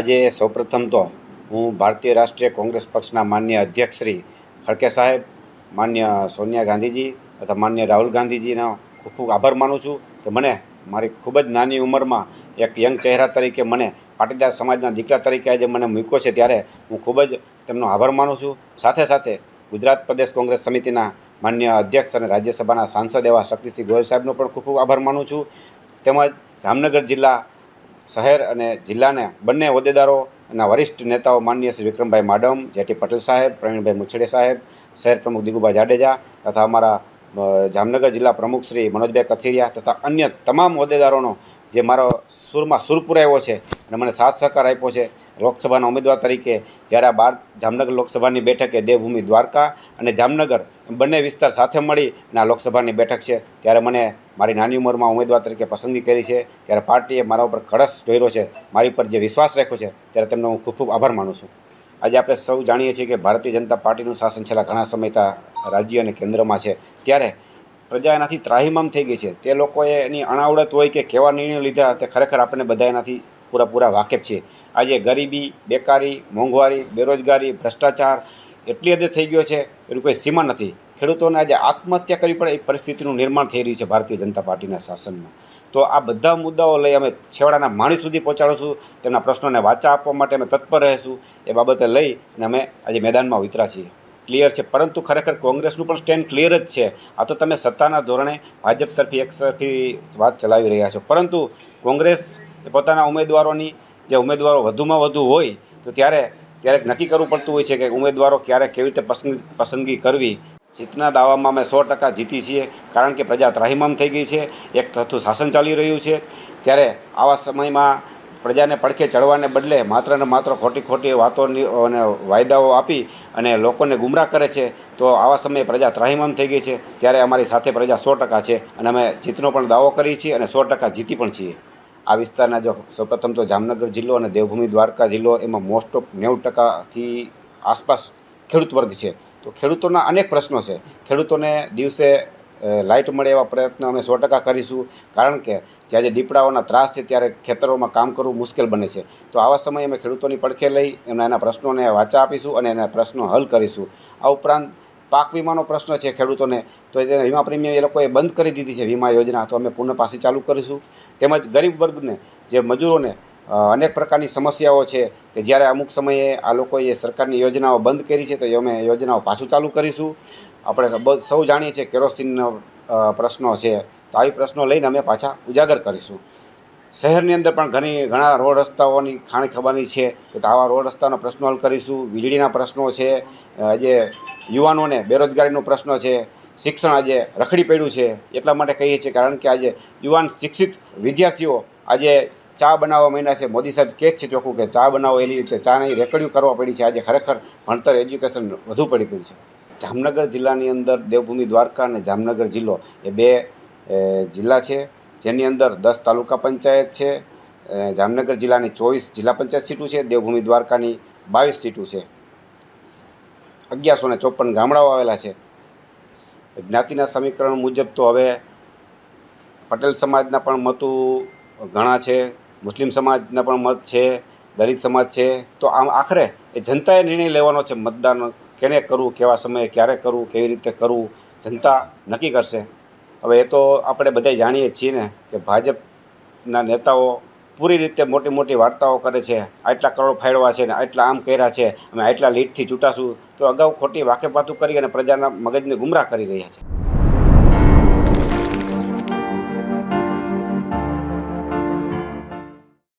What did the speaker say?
આજે સૌપ્રથમ તો હું ભારતીય રાષ્ટ્રીય કોંગ્રેસ પક્ષના માન્ય અધ્યક્ષ શ્રી ખડકે સાહેબ, માન્ય સોનિયા ગાંધીજી તથા માન્ય રાહુલ ગાંધીજીનો ખૂબ ખૂબ આભાર માનું છું કે મને મારી ખૂબ જ નાની ઉંમરમાં એક યંગ ચહેરા તરીકે મને પાટીદાર સમાજના દીકરા તરીકે આજે મને મૂક્યો છે, ત્યારે હું ખૂબ જ તેમનો આભાર માનું છું। સાથે સાથે ગુજરાત પ્રદેશ કોંગ્રેસ સમિતિના માન્ય અધ્યક્ષ અને રાજ્યસભાના સાંસદ એવા શક્તિસિંહ ગોહિલ સાહેબનો પણ ખૂબ ખૂબ આભાર માનું છું। તેમજ જામનગર જિલ્લા શહેર અને જિલ્લાના બંને હોદ્દેદારો અને વરિષ્ઠ નેતાઓ માનનીય શ્રી વિક્રમભાઈ માડમ, જેટી પટેલ સાહેબ, પ્રવીણભાઈ મુછડે સાહેબ, શહેર પ્રમુખ દિગુભાઈ જાડેજા તથા અમારા જામનગર જિલ્લા પ્રમુખ શ્રી મનોજભાઈ કથિરિયા તથા અન્ય તમામ હોદ્દેદારોનો જે મારો સુરમાં સુર પુરાવ્યો છે અને મને સાથ સહકાર આપ્યો છે। લોકસભાના ઉમેદવાર તરીકે જ્યારે આ જામનગર લોકસભાની બેઠક એ દેવભૂમિ દ્વારકા અને જામનગર બંને વિસ્તાર સાથે મળી અને આ લોકસભાની બેઠક છે, ત્યારે મને મારી નાની ઉંમરમાં ઉમેદવાર તરીકે પસંદગી કરી છે, ત્યારે પાર્ટીએ મારા ઉપર કળશ ઢોર્યો છે, મારી પર જે વિશ્વાસ રાખ્યો છે, ત્યારે તેમનો હું ખૂબ ખૂબ આભાર માનું છું। આજે આપણે સૌ જાણીએ છીએ કે ભારતીય જનતા પાર્ટીનું શાસન છેલ્લા ઘણા સમયથી રાજ્ય અને કેન્દ્રમાં છે, ત્યારે પ્રજા એનાથી ત્રાહિમામ થઈ ગઈ છે। તે લોકોએ એની અણાવડત હોય કે કેવા નિર્ણયો લીધા તે ખરેખર આપણને બધા એનાથી પૂરા વાકેફ છીએ। આજે ગરીબી, બેકારી, મોંઘવારી, બેરોજગારી, ભ્રષ્ટાચાર એટલી હદે થઈ ગયો છે, એની કોઈ સીમા નથી। ખેડૂતોને આજે આત્મહત્યા કરવી પડે એ પરિસ્થિતિનું નિર્માણ થઈ રહ્યું છે ભારતીય જનતા પાર્ટીના શાસનમાં। તો આ બધા મુદ્દાઓ લઈ અમે છેવાડાના માણસ સુધી પહોંચાડીશું, તેમના પ્રશ્નોને વાચા આપવા માટે અમે તત્પર રહીશું। એ બાબતે લઈ અને અમે આજે મેદાનમાં ઉતર્યા છીએ, ક્લિયર છે। પરંતુ ખરેખર કોંગ્રેસનું પણ સ્ટેન્ડ ક્લિયર જ છે। આ તો તમે સત્તાના ધોરણે ભાજપ તરફી એકતરફી વાત ચલાવી રહ્યા છો, પરંતુ કોંગ્રેસ પોતાના ઉમેદવારોની જે ઉમેદવારો વધુમાં વધુ હોય તો ક્યારેક નક્કી કરવું પડતું હોય છે કે ઉમેદવારો ક્યારે કેવી રીતે પસંદગી કરવી। જીતના દાવામાં અમે 100% જીતી છીએ, કારણ કે પ્રજા ત્રાહિમામ થઈ ગઈ છે, એક તરફનું શાસન ચાલી રહ્યું છે। ત્યારે આવા સમયમાં પ્રજાને પડખે ચડવાને બદલે માત્ર ને માત્ર ખોટી વાતોની અને વાયદાઓ આપી અને લોકોને ગુમરાહ કરે છે, તો આવા સમયે પ્રજા ત્રાહિમામ થઈ ગઈ છે। ત્યારે અમારી સાથે પ્રજા 100% છે અને અમે જીતનો પણ દાવો કરીએ છીએ અને 100% જીતી પણ છીએ। આ વિસ્તારના જો સૌપ્રથમ તો જામનગર જિલ્લો અને દેવભૂમિ દ્વારકા જિલ્લો, એમાં મોસ્ટ ઓફ 90%થી આસપાસ ખેડૂત વર્ગ છે। તો ખેડૂતોના અનેક પ્રશ્નો છે, ખેડૂતોને દિવસે લાઇટ મળે એવા પ્રયત્નો અમે 100% કરીશું, કારણ કે ત્યાં જે દીપડાઓના ત્રાસ છે ત્યારે ખેતરોમાં કામ કરવું મુશ્કેલ બને છે। તો આવા સમયે અમે ખેડૂતોની પડખે લઈ એના પ્રશ્નોને વાચા આપીશું અને એના પ્રશ્નો હલ કરીશું। આ ઉપરાંત પાક વીમાનો પ્રશ્ન છે ખેડૂતોને, તો એ વીમા પ્રીમિયમ એ લોકોએ બંધ કરી દીધી છે વીમા યોજના, તો અમે પુનઃ પાછી ચાલુ કરીશું। તેમજ ગરીબ વર્ગને, જે મજૂરોને અનેક પ્રકારની સમસ્યાઓ છે કે જ્યારે અમુક સમયે આ લોકોએ સરકારની યોજનાઓ બંધ કરી છે, તો એ અમે યોજનાઓ પાછું ચાલુ કરીશું। આપણે સૌ જાણીએ છીએ કેરોસીનનો પ્રશ્નો છે, તો આવી પ્રશ્નો લઈને અમે પાછા ઉજાગર કરીશું। શહેરની અંદર પણ ઘણા રોડ રસ્તાઓની ખાણી ખબાની છે, તો આવા રોડ રસ્તાના પ્રશ્નો હલ કરીશું। વીજળીના પ્રશ્નો છે, આજે યુવાનોને બેરોજગારીનો પ્રશ્ન છે, શિક્ષણ આજે રખડી પડ્યું છે, એટલા માટે કહીએ છીએ કારણ કે આજે યુવાન શિક્ષિત વિદ્યાર્થીઓ આજે ચા બનાવવા માંડ્યા છે। મોદી સાહેબ કહે છે ચોખ્ખું કે ચા બનાવો, એની રીતે ચાની રેકડીઓ કરવા પડી છે। આજે ખરેખર ભણતર એજ્યુકેશન વધુ પડી પડ્યું છે। જામનગર જિલ્લાની અંદર દેવભૂમિ દ્વારકા અને જામનગર જિલ્લો એ બે જિલ્લા છે, જેની અંદર 10 તાલુકા પંચાયત છે। જામનગર જિલ્લાની 24 જિલ્લા પંચાયત સીટો છે, દેવભૂમિ દ્વારકાની 22 સીટો છે, 1154 ગામડાઓ આવેલા છે। જ્ઞાતિના સમીકરણ મુજબ તો હવે પટેલ સમાજના પણ મતો ઘણા છે, મુસ્લિમ સમાજના પણ મત છે, દલિત સમાજ છે। તો આમ આખરે એ જનતાએ નિર્ણય લેવાનો છે, મતદાન કેને કરવું, કેવા સમયે ક્યારે કરવું, કેવી રીતે કરવું, જનતા નક્કી કરશે। હવે એ તો આપણે બધા જાણીએ છીએ ને કે ભાજપના નેતાઓ પૂરી રીતે મોટી વાર્તાઓ કરે છે, આટલા કરોડ ફાળવા છે ને આટલા આમ કર્યા છે, અમે આટલા લીડથી ચૂંટાશું, તો અગાઉ ખોટી વાકેફ વાતો કરી અને પ્રજાના મગજને ગુમરાહ કરી રહ્યા છે।